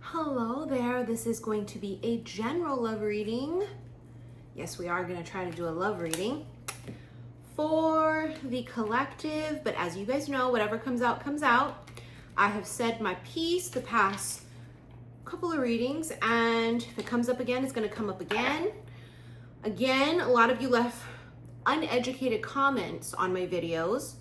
Hello there, this is going to be a general love reading. Yes, we are going to try to do a love reading for the collective, but as you guys know, whatever comes out, comes out. I have said my piece the past couple of readings, and if it comes up again, it's going to come up again. Again, a lot of you left uneducated comments on my videos,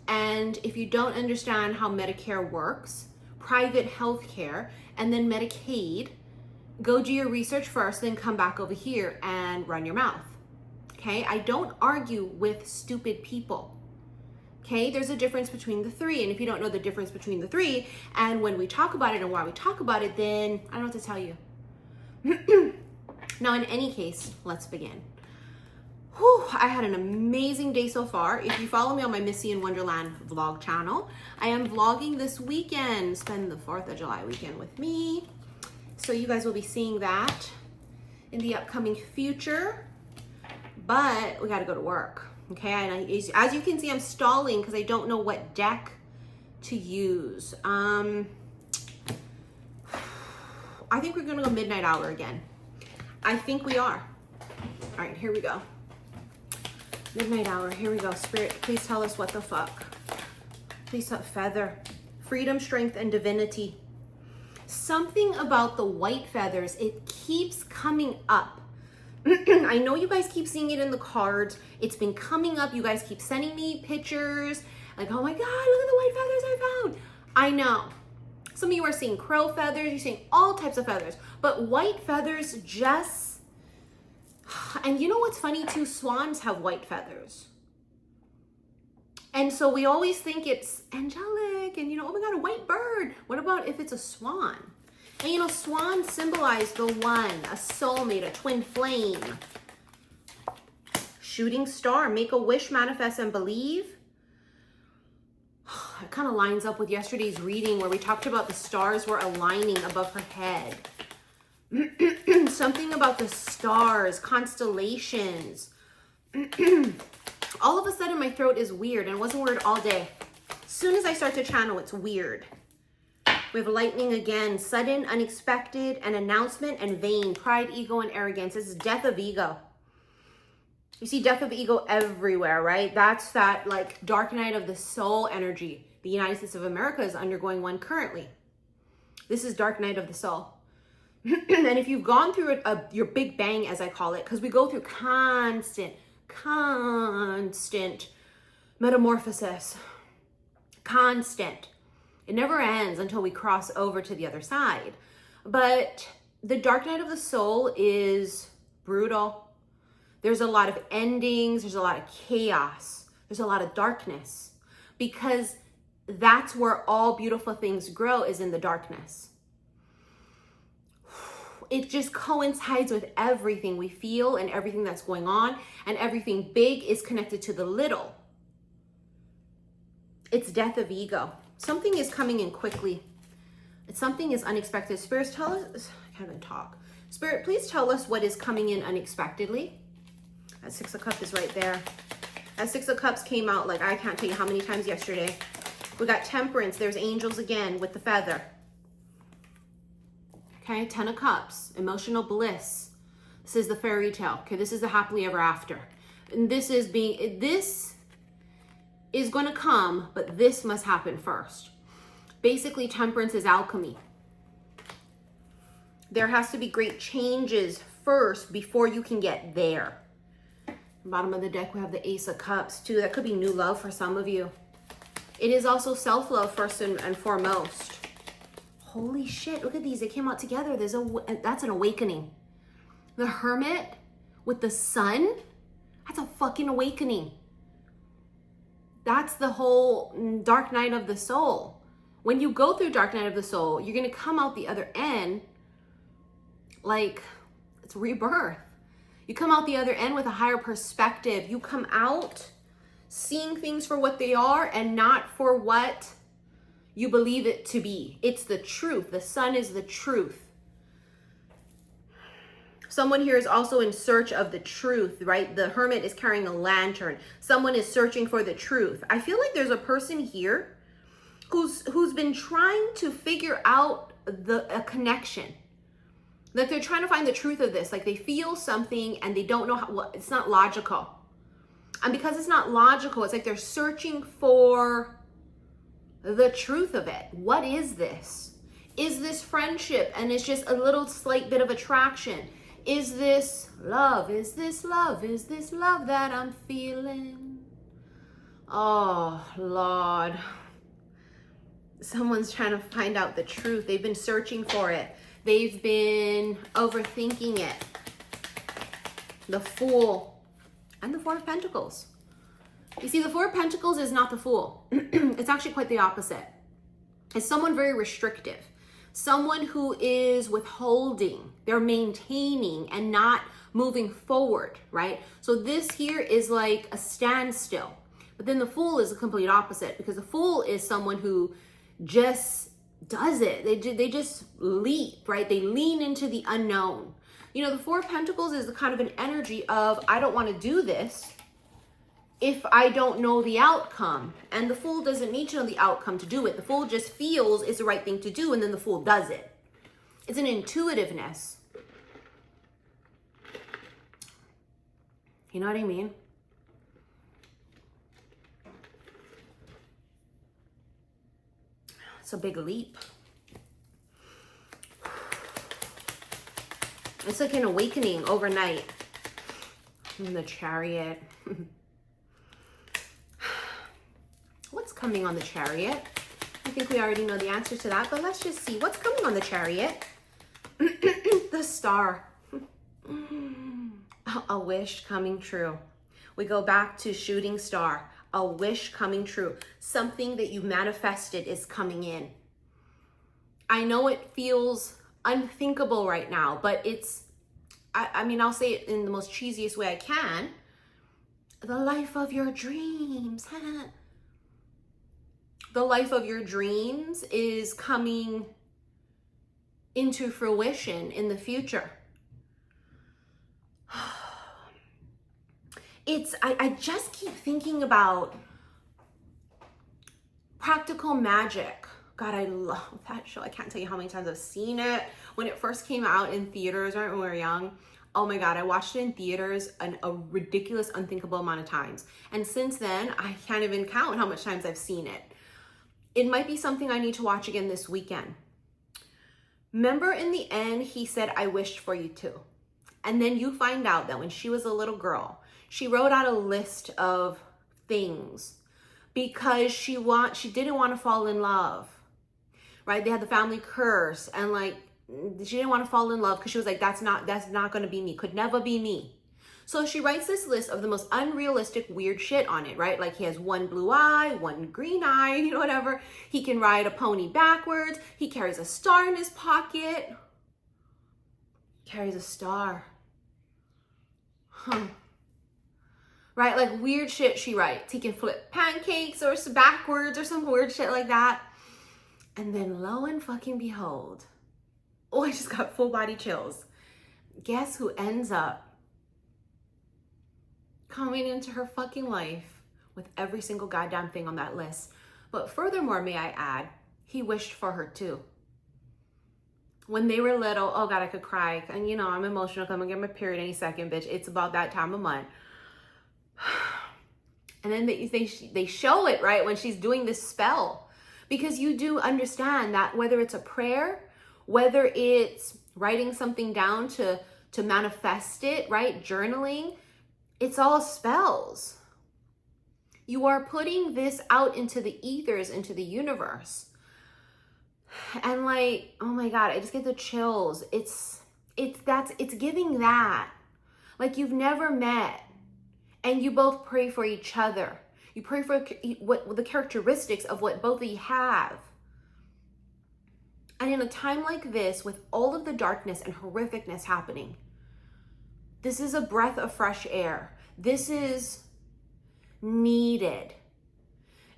and if you don't understand how Medicare works, private health care, and then Medicaid, go do your research first, then come back over here and run your mouth. Okay, I don't argue with stupid people. Okay, there's a difference between the three, and if you don't know the difference between the three, and when we talk about it and why we talk about it, then I don't know what to tell you. Now, in any case, let's begin. Whew, I had an amazing day so far. If you follow me on my Missy in Wonderland vlog channel, I am vlogging this weekend. Spend the 4th of July weekend with me. So you guys will be seeing that in the upcoming future. But we got to go to work. Okay, and as you can see, I'm stalling because I don't know what deck to use. I think we're going to go Midnight Hour again. I think we are. All right, here we go. Midnight Hour, here we go. Spirit, please tell us what the fuck. Please tell feather. Freedom, strength, and divinity. Something about the white feathers, it keeps coming up. I know you guys keep seeing it in the cards. It's been coming up. You guys keep sending me pictures. Like, oh my God, look at the white feathers I found. I know. Some of you are seeing crow feathers. You're seeing all types of feathers. But white feathers just... And you know what's funny too? Swans have white feathers. And so we always think it's angelic and, oh my God, a white bird. What about if it's a swan? And swans symbolize the one, a soulmate, a twin flame. Shooting star, make a wish, manifest, and believe. It kind of lines up with yesterday's reading where we talked about the stars were aligning above her head. Something about the stars, constellations. All of a sudden my throat is weird, and it wasn't weird all day. As soon as I start to channel, it's weird. We have lightning again, sudden, unexpected, an announcement, and vain, pride, ego, and arrogance. This is death of ego. You see death of ego everywhere, right? That's that like dark night of the soul energy. The United States of America is undergoing one currently. This is dark night of the soul. And if you've gone through your big bang, as I call it, because we go through constant metamorphosis, constant. It never ends until we cross over to the other side. But the dark night of the soul is brutal. There's a lot of endings. There's a lot of chaos. There's a lot of darkness, because that's where all beautiful things grow, is in the darkness. It just coincides with everything we feel and everything that's going on, and everything big is connected to the little. It's death of ego. Something is coming in quickly. Something is unexpected. Spirits, tell us, I can't even talk. Spirit, please tell us what is coming in unexpectedly. That 6 of Cups is right there. That 6 of Cups came out like I can't tell you how many times yesterday. We got Temperance. There's angels again with the feather. Okay, 10 of Cups, emotional bliss. This is the fairy tale. Okay, this is the happily ever after. And this is going to come, but this must happen first. Basically, Temperance is alchemy. There has to be great changes first before you can get there. Bottom of the deck, we have the Ace of Cups too. That could be new love for some of you. It is also self-love first and foremost. Holy shit, look at these. They came out together. That's an awakening. The Hermit with the sun, that's a fucking awakening. That's the whole dark night of the soul. When you go through dark night of the soul, you're going to come out the other end like it's rebirth. You come out the other end with a higher perspective. You come out seeing things for what they are and not for what you believe it to be. It's the truth. The sun is the truth. Someone here is also in search of the truth, right? The Hermit is carrying a lantern. Someone is searching for the truth. I feel like there's a person here who's been trying to figure out a connection. Like they're trying to find the truth of this. Like they feel something and they don't know how, well, it's not logical. And because it's not logical, it's like they're searching for the truth of it. What is this? Is this friendship and it's just a little slight bit of attraction? Is this love? Is this love? Is this love that I'm feeling? Oh, Lord. Someone's trying to find out the truth. They've been searching for it. They've been overthinking it. The Fool and the Four of Pentacles. You see, the Four of Pentacles is not the Fool. It's actually quite the opposite. It's someone very restrictive. Someone who is withholding. They're maintaining and not moving forward, right? So this here is like a standstill. But then the Fool is the complete opposite, because the Fool is someone who just does it. They just leap, right? They lean into the unknown. You know, the Four of Pentacles is the kind of an energy of, I don't want to do this if I don't know the outcome. And the Fool doesn't need to know the outcome to do it. The Fool just feels it's the right thing to do, and then the Fool does it. It's an intuitiveness. You know what I mean? It's a big leap. It's like an awakening overnight. In the Chariot. What's coming on the Chariot? I think we already know the answer to that, but let's just see what's coming on the Chariot. The Star. A wish coming true. We go back to Shooting Star. A wish coming true. Something that you manifested is coming in. I know it feels unthinkable right now, but it's, I mean, I'll say it in the most cheesiest way I can. The life of your dreams. The life of your dreams is coming into fruition in the future. I just keep thinking about Practical Magic. God, I love that show. I can't tell you how many times I've seen it. When it first came out in theaters, right when we were young, oh my God, I watched it in theaters a ridiculous, unthinkable amount of times. And since then, I can't even count how much times I've seen it. It might be something I need to watch again this weekend. Remember in the end, he said, I wished for you too. And then you find out that when she was a little girl, she wrote out a list of things because she didn't want to fall in love, right? They had the family curse, and like, she didn't want to fall in love because she was like, that's not going to be me, could never be me. So she writes this list of the most unrealistic, weird shit on it, right? Like he has one blue eye, one green eye, you know, whatever. He can ride a pony backwards. He carries a star in his pocket. Carries a star. Right? Like weird shit she writes. He can flip pancakes or backwards or some weird shit like that. And then lo and fucking behold, oh, I just got full body chills. Guess who ends up coming into her fucking life with every single goddamn thing on that list? But furthermore, may I add, he wished for her too. When they were little, oh God, I could cry. And you know, I'm emotional. I'm gonna get my period any second, bitch. It's about that time of month. And then they show it, right, when she's doing this spell. Because you do understand that whether it's a prayer, whether it's writing something down to manifest it, right, journaling, it's all spells. You are putting this out into the ethers, into the universe. And like, oh my God, I just get the chills. It's giving that. Like you've never met and you both pray for each other. You pray for what the characteristics of what both of you have. And in a time like this, with all of the darkness and horrificness happening, this is a breath of fresh air. This is needed.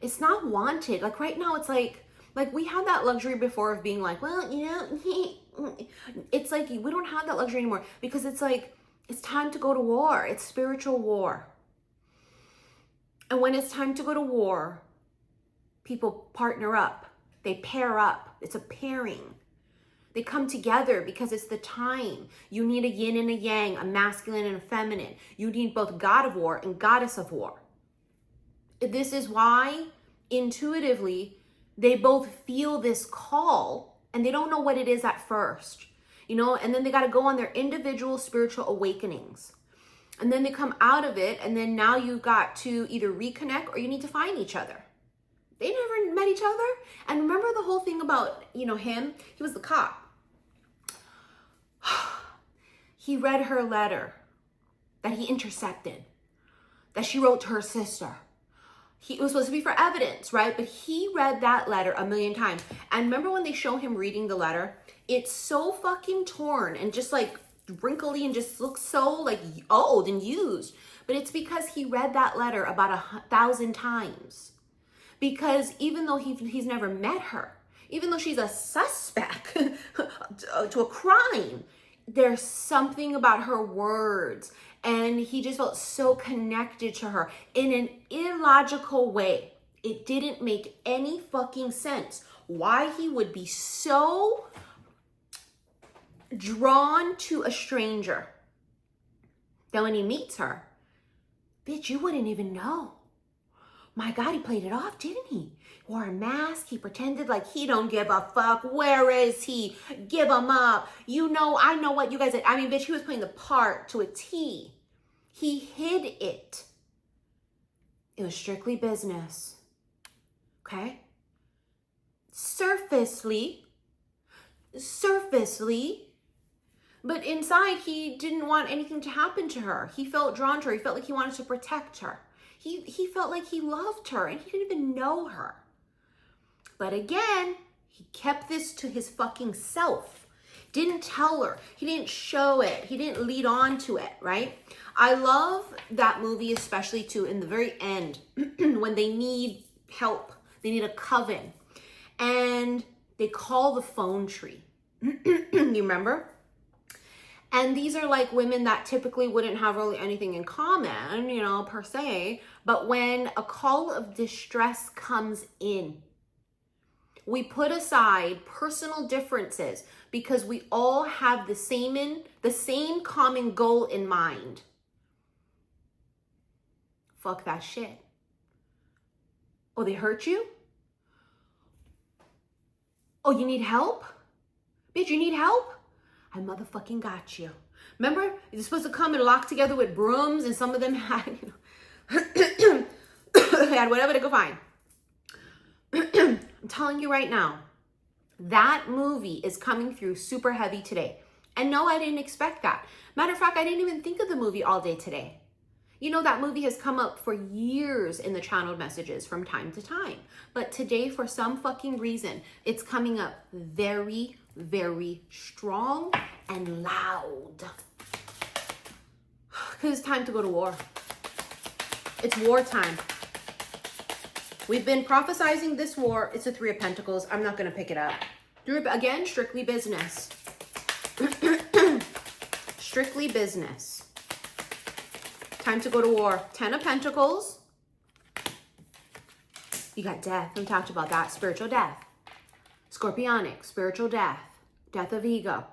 It's not wanted. Like right now, it's like we had that luxury before of being like, well, you know, it's like we don't have that luxury anymore because it's like, it's time to go to war. It's spiritual war. And when it's time to go to war, people partner up. They pair up. It's a pairing. They come together because it's the time. You need a yin and a yang, a masculine and a feminine. You need both god of war and goddess of war. This is why intuitively they both feel this call and they don't know what it is at first, you know, and then they got to go on their individual spiritual awakenings. And then they come out of it, and then now you got to either reconnect or you need to find each other. They never met each other. And remember the whole thing about, you know, him? He was the cop. He read her letter that he intercepted, that she wrote to her sister. It was supposed to be for evidence, right? But he read that letter a million times. And remember when they show him reading the letter? It's so fucking torn and just like wrinkly and just looks so like old and used. But it's because he read that letter about 1,000 times. Because even though he's never met her, even though she's a suspect to a crime, there's something about her words. And he just felt so connected to her in an illogical way. It didn't make any fucking sense why he would be so drawn to a stranger. Then when he meets her, bitch, you wouldn't even know. My God, he played it off, didn't he? Wore a mask. He pretended like he don't give a fuck. Where is he? Give him up. You know, I know what you guys did. I mean, bitch, he was playing the part to a T. He hid it. It was strictly business. Okay? Surfacely. But inside, he didn't want anything to happen to her. He felt drawn to her. He felt like he wanted to protect her. He felt like he loved her and he didn't even know her. But again, he kept this to his fucking self. Didn't tell her. He didn't show it. He didn't lead on to it, right? I love that movie, especially too, in the very end, when they need help. They need a coven. And they call the phone tree. You remember? And these are like women that typically wouldn't have really anything in common, you know, per se. But when a call of distress comes in, we put aside personal differences because we all have the same common goal in mind. Fuck that shit. Oh, they hurt you? Oh, you need help? Bitch, you need help? I motherfucking got you. Remember, you're supposed to come and lock together with brooms, and some of them had, you know, they had whatever to go find. I'm telling you right now, that movie is coming through super heavy today. And no, I didn't expect that. Matter of fact, I didn't even think of the movie all day today. You know, that movie has come up for years in the channeled messages from time to time. But today, for some fucking reason, it's coming up very, very strong and loud. Because it's time to go to war. It's wartime. We've been prophesizing this war. It's a Three of Pentacles. I'm not going to pick it up. Again, strictly business. Strictly business. Time to go to war. 10 of Pentacles. You got death. We talked about that. Spiritual death. Scorpionic. Spiritual death. Death of ego.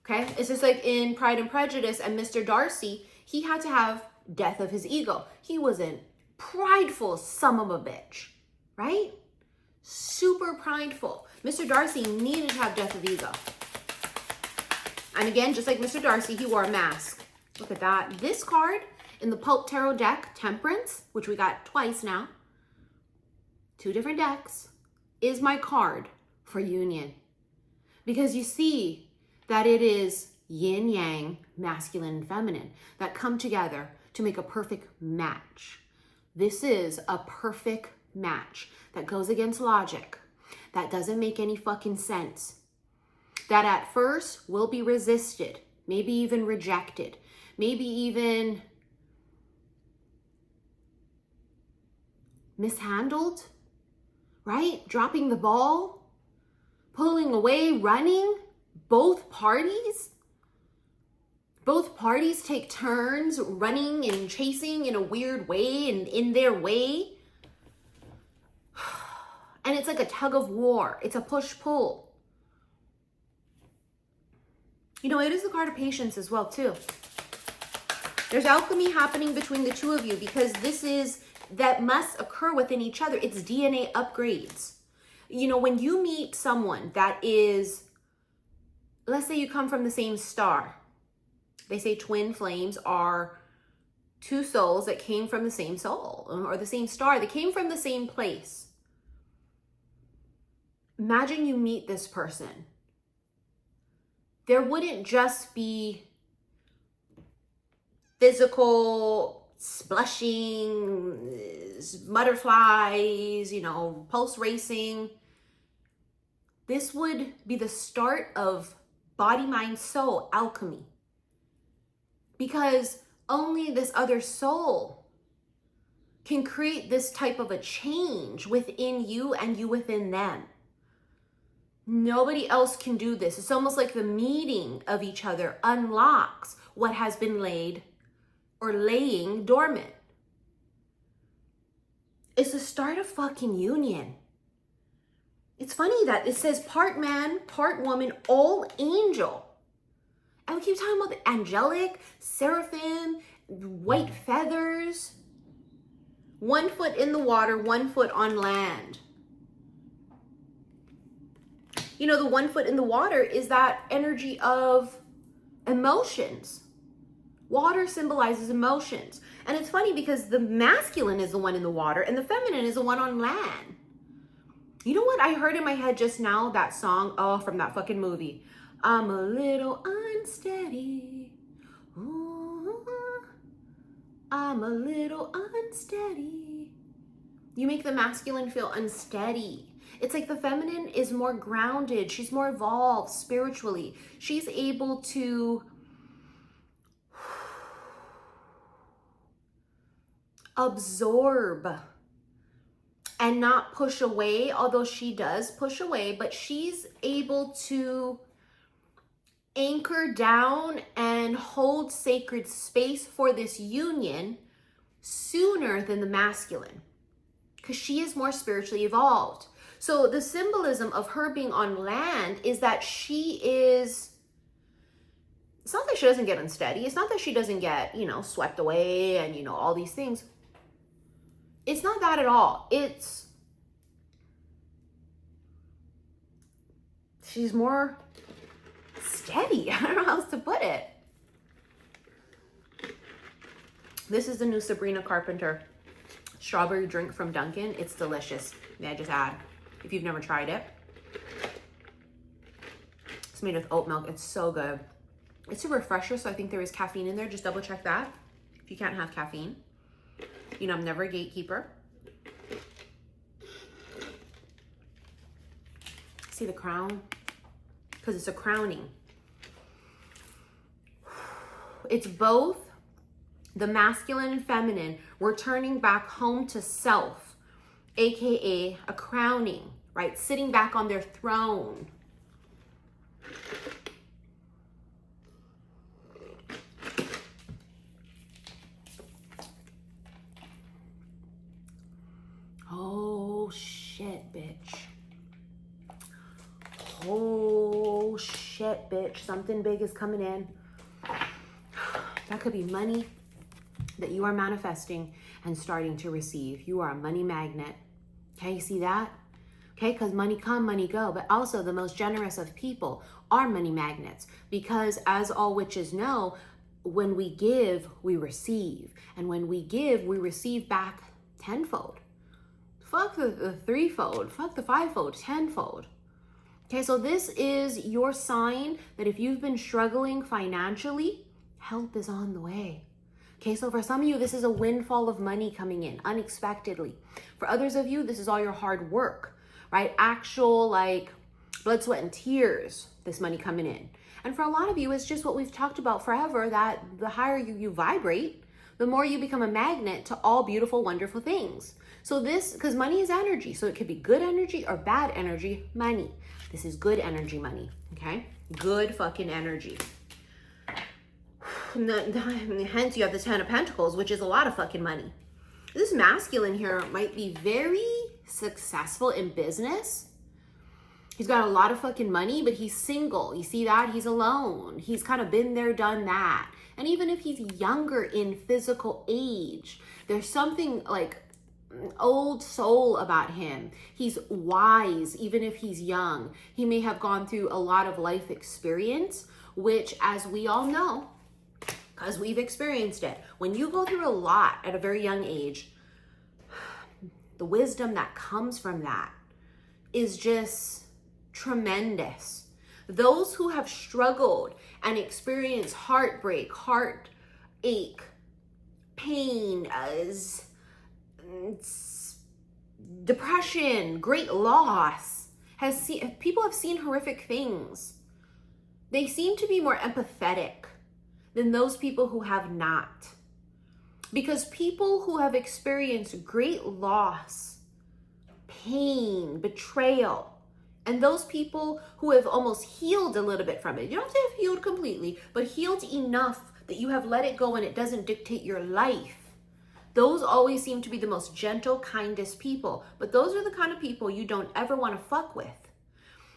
Okay? It's just like in Pride and Prejudice and Mr. Darcy, he had to have death of his ego. He was a prideful son of a bitch. Right? Super prideful. Mr. Darcy needed to have death of ego. And again, just like Mr. Darcy, he wore a mask. Look at that. This card in the Pulp Tarot deck, Temperance, which we got twice now, 2 different decks, is my card for union. Because you see that it is yin, yang, masculine and feminine that come together to make a perfect match. This is a perfect match that goes against logic, that doesn't make any fucking sense, that at first will be resisted, maybe even rejected, maybe even mishandled, right? Dropping the ball, pulling away, running. Both parties take turns running and chasing in a weird way and in their way. And it's like a tug of war. It's a push-pull. You know, it is the card of patience as well, too. There's alchemy happening between the two of you because that must occur within each other. It's DNA upgrades. You know, when you meet someone that is, let's say you come from the same star. They say twin flames are two souls that came from the same soul or the same star. They came from the same place. Imagine you meet this person. There wouldn't just be physical splushing, butterflies, you know, pulse racing. This would be the start of body, mind, soul alchemy. Because only this other soul can create this type of a change within you and you within them. Nobody else can do this. It's almost like the meeting of each other unlocks what has been laid or laying dormant. It's the start of fucking union. It's funny that it says part man, part woman, all angel. And we keep talking about the angelic, seraphim, white feathers. 1 foot in the water, 1 foot on land. You know, the 1 foot in the water is that energy of emotions. Water symbolizes emotions. And it's funny because the masculine is the one in the water and the feminine is the one on land. You know what I heard in my head just now? That song, oh, from that fucking movie. I'm a little unsteady. Ooh, I'm a little unsteady. You make the masculine feel unsteady. It's like the feminine is more grounded. She's more evolved spiritually. She's able to absorb and not push away, although she does push away, but she's able to anchor down and hold sacred space for this union sooner than the masculine because she is more spiritually evolved. So the symbolism of her being on land is that she is, it's not that she doesn't get unsteady. It's not that she doesn't get, you know, swept away and, you know, all these things. It's not that at all. It's, she's more steady. I don't know how else to put it. This is the new Sabrina Carpenter strawberry drink from Dunkin'. It's delicious. May I just add, if you've never tried it. It's made with oat milk. It's so good. It's a refresher, so I think there is caffeine in there. Just double check that if you can't have caffeine. You know, I'm never a gatekeeper. See the crown? Because it's a crowning. It's both the masculine and feminine returning back home to self, aka a crowning, right? Sitting back on their throne. Oh shit, bitch. Oh shit, bitch. Something big is coming in. That could be money that you are manifesting and starting to receive. You are a money magnet. Okay, see that? Okay, because money come, money go. But also the most generous of people are money magnets. Because as all witches know, when we give, we receive. And when we give, we receive back tenfold. Fuck the threefold. Fuck the fivefold, tenfold. Okay, so this is your sign that if you've been struggling financially, help is on the way. Okay, so for some of you, this is a windfall of money coming in unexpectedly. For others of you, this is all your hard work, right? Actual like blood, sweat, and tears, this money coming in. And for a lot of you, it's just what we've talked about forever, that the higher you vibrate, the more you become a magnet to all beautiful, wonderful things. So this, because money is energy, so it could be good energy or bad energy, money. This is good energy money, okay? Good fucking energy. Hence you have the 10 of Pentacles, which is a lot of fucking money. This masculine here might be very successful in business, He's got a lot of fucking money, but he's single. You see that? He's alone. He's kind of been there, done that. And even if he's younger in physical age, there's something like old soul about him. He's wise, even if he's young. He may have gone through a lot of life experience, which, as we all know, because we've experienced it, when you go through a lot at a very young age, the wisdom that comes from that is just tremendous. Those who have struggled and experienced heartbreak, heartache, pain, depression, great loss, people have seen horrific things. They seem to be more empathetic than those people who have not. Because people who have experienced great loss, pain, betrayal, and those people who have almost healed a little bit from it, you don't have to have healed completely, but healed enough that you have let it go and it doesn't dictate your life. Those always seem to be the most gentle, kindest people. But those are the kind of people you don't ever want to fuck with.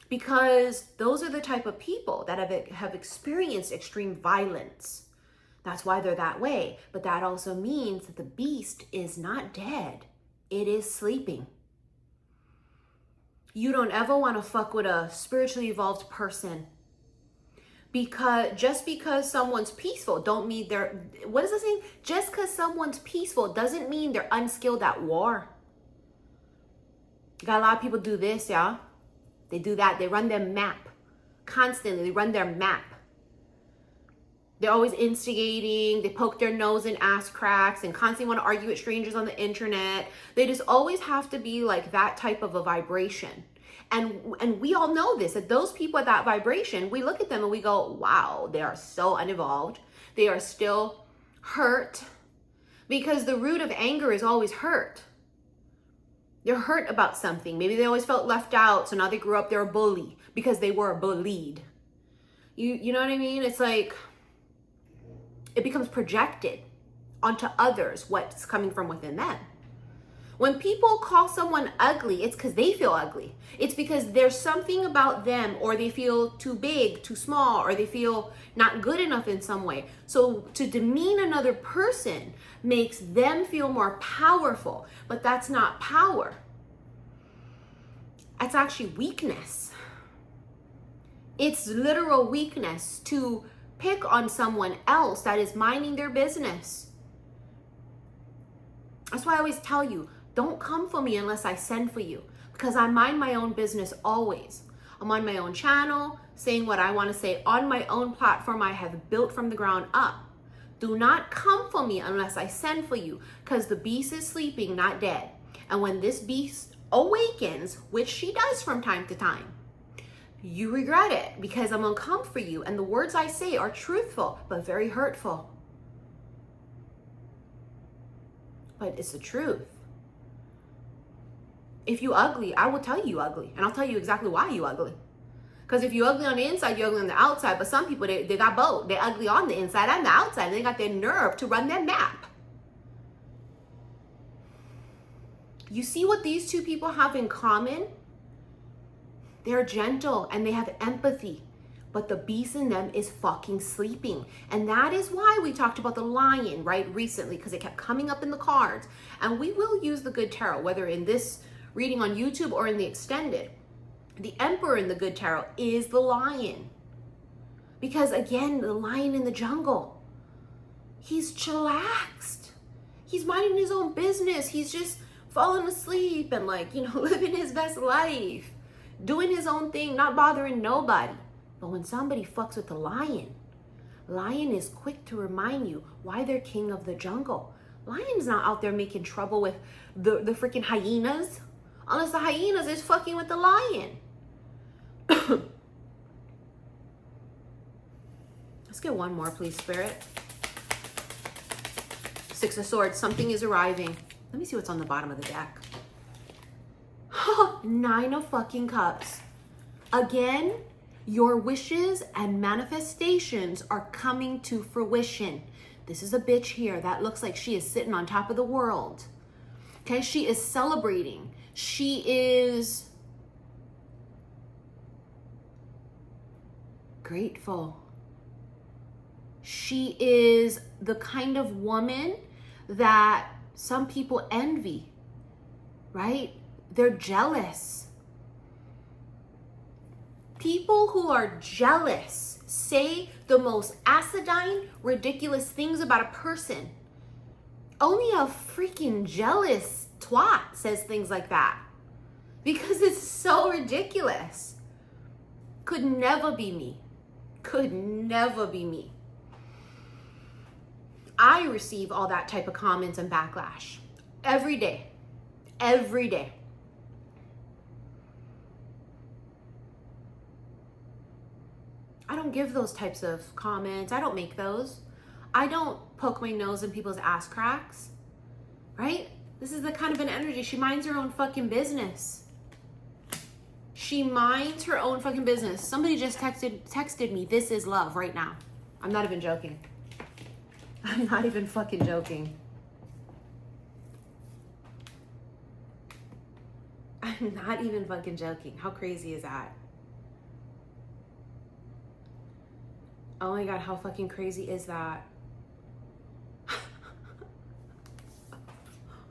Because those are the type of people that have experienced extreme violence. That's why they're that way. But that also means that the beast is not dead. It is sleeping. You don't ever want to fuck with a spiritually evolved person. Just because someone's peaceful don't mean they're, what is it saying? Just because someone's peaceful doesn't mean they're unskilled at war. Got a lot of people do this, yeah? They do that. They run their map. Constantly, they run their map. They're always instigating. They poke their nose in ass cracks and constantly want to argue with strangers on the internet. They just always have to be like that type of a vibration. And we all know this, that those people at that vibration, we look at them and we go, wow, they are so unevolved. They are still hurt, because the root of anger is always hurt. They're hurt about something. Maybe they always felt left out, so now they grew up, they're a bully because they were bullied. You know what I mean? It's like, it becomes projected onto others, what's coming from within them. When people call someone ugly, it's because they feel ugly. It's because there's something about them, or they feel too big, too small, or they feel not good enough in some way. So to demean another person makes them feel more powerful, but that's not power. That's actually weakness. It's literal weakness to pick on someone else that is minding their business. That's why I always tell you, don't come for me unless I send for you, because I mind my own business always. I'm on my own channel, saying what I want to say on my own platform I have built from the ground up. Do not come for me unless I send for you, because the beast is sleeping, not dead. And when this beast awakens, which she does from time to time, you regret it, because I'm gonna come for you. And the words I say are truthful, but very hurtful. But it's the truth. If you ugly, I will tell you ugly. And I'll tell you exactly why you ugly. Because if you ugly on the inside, you're ugly on the outside. But some people, they got both. They're ugly on the inside and the outside. And they got their nerve to run their map. You see what these two people have in common? They're gentle and they have empathy. But the beast in them is fucking sleeping. And that is why we talked about the lion, right, recently. Because it kept coming up in the cards. And we will use the good tarot, whether in this reading on YouTube or in the extended. The emperor in the good tarot is the lion. Because again, the lion in the jungle, he's chillaxed. He's minding his own business. He's just falling asleep and living his best life, doing his own thing, not bothering nobody. But when somebody fucks with the lion is quick to remind you why they're king of the jungle. Lion's not out there making trouble with the freaking hyenas. Unless the hyenas is fucking with the lion. Let's get one more, please, Spirit. Six of Swords. Something is arriving. Let me see what's on the bottom of the deck. Nine of fucking Cups. Again, your wishes and manifestations are coming to fruition. This is a bitch here that looks like she is sitting on top of the world. Okay, she is celebrating. She is grateful. She is the kind of woman that some people envy, right? They're jealous. People who are jealous say the most acidine, ridiculous things about a person. Only a freaking jealous twat says things like that because it's so ridiculous. Could never be me. Could never be me. I receive all that type of comments and backlash every day. Every day. I don't give those types of comments. I don't make those. I don't poke my nose in people's ass cracks, right? This is the kind of an energy. She minds her own fucking business. She minds her own fucking business. Somebody just texted me, this is love right now. I'm not even joking. I'm not even fucking joking. I'm not even fucking joking. How crazy is that? Oh my God, how fucking crazy is that?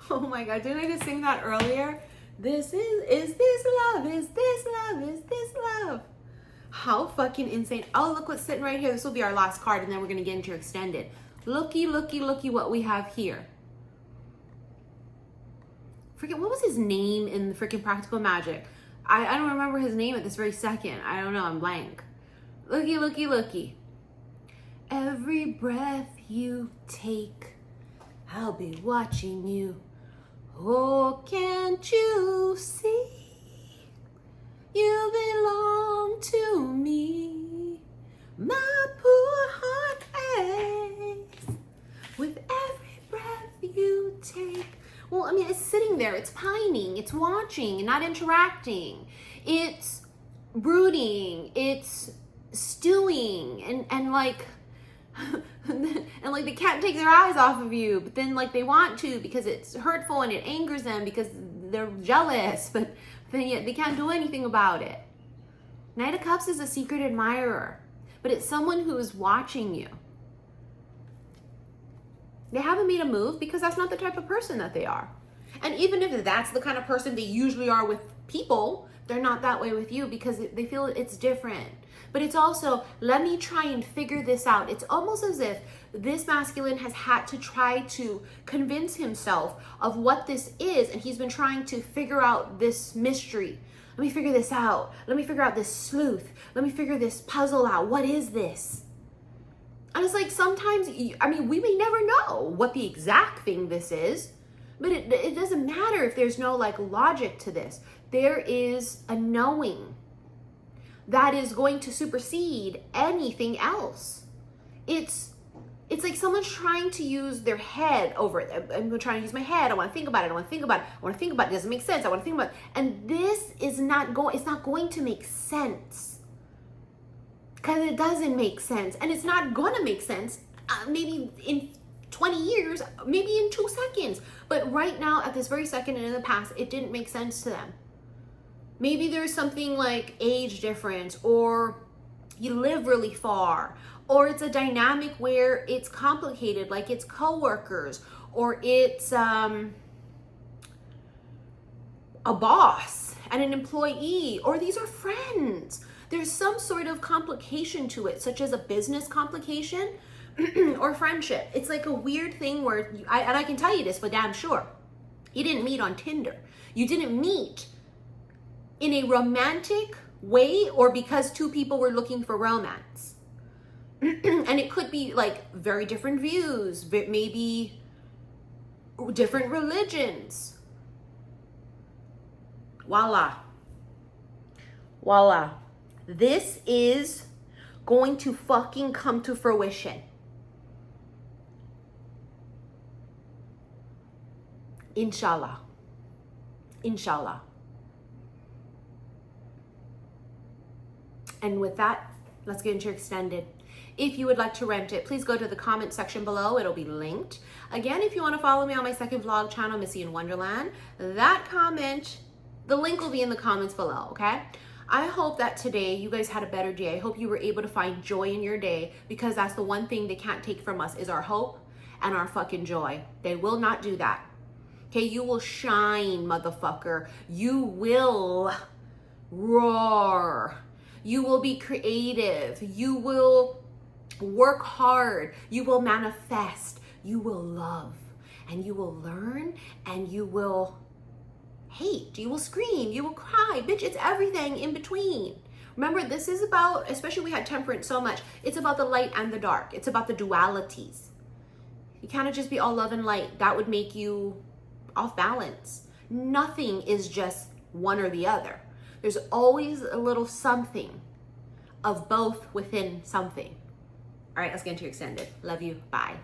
Oh my God, didn't I just sing that earlier? Is this love? Is this love? Is this love? How fucking insane. Oh, look what's sitting right here. This will be our last card and then we're gonna get into extended. Looky, looky, looky what we have here. Forget, what was his name in the freaking Practical Magic? I don't remember his name at this very second. I don't know, I'm blank. Looky, looky, looky. Every breath you take, I'll be watching you. Oh, can't you see? You belong to me. My poor heart aches with every breath you take. Well, I mean, it's sitting there, it's pining, it's watching, not interacting. It's brooding, it's stewing, and like, and like they can't take their eyes off of you, but then like they want to because it's hurtful and it angers them because they're jealous, but then yet they can't do anything about it. Knight of Cups is a secret admirer, but it's someone who is watching you. They haven't made a move because that's not the type of person that they are. And even if that's the kind of person they usually are with people, they're not that way with you because they feel it's different. But it's also, let me try and figure this out. It's almost as if this masculine has had to try to convince himself of what this is, and he's been trying to figure out this mystery. Let me figure this out. Let me figure out this sleuth. Let me figure this puzzle out. What is this? And it's like sometimes, I mean, we may never know what the exact thing this is, but it doesn't matter if there's no like logic to this. There is a knowing that is going to supersede anything else. It's like someone's trying to use their head over it. I'm trying to use my head. I want to think about it. I want to think about it. I want to think about it. It doesn't make sense. I want to think about it. And this is not going, it's not going to make sense. Because it doesn't make sense. And it's not going to make sense maybe in 20 years, maybe in 2 seconds. But right now, at this very second and in the past, it didn't make sense to them. Maybe there's something like age difference, or you live really far, or it's a dynamic where it's complicated, like it's coworkers, or it's a boss and an employee, or these are friends. There's some sort of complication to it, such as a business complication or friendship. It's like a weird thing where, and I can tell you this for damn sure, you didn't meet on Tinder. You didn't meet in a romantic way or because two people were looking for romance. And it could be like very different views, maybe different religions. Voila. Voila. This is going to fucking come to fruition. Inshallah. Inshallah. And with that, let's get into extended. If you would like to rent it, please go to the comment section below. It'll be linked. Again, if you want to follow me on my second vlog channel, Missy in Wonderland, that comment, the link will be in the comments below, okay? I hope that today you guys had a better day. I hope you were able to find joy in your day, because that's the one thing they can't take from us is our hope and our fucking joy. They will not do that. Okay, you will shine, motherfucker. You will roar. You will be creative. You will work hard. You will manifest. You will love. And you will learn. And you will hate. You will scream. You will cry. Bitch, it's everything in between. Remember, this is about, especially we had temperance so much, it's about the light and the dark. It's about the dualities. You can't just be all love and light. That would make you off balance. Nothing is just one or the other. There's always a little something of both within something. All right, let's get into extended. Love you. Bye.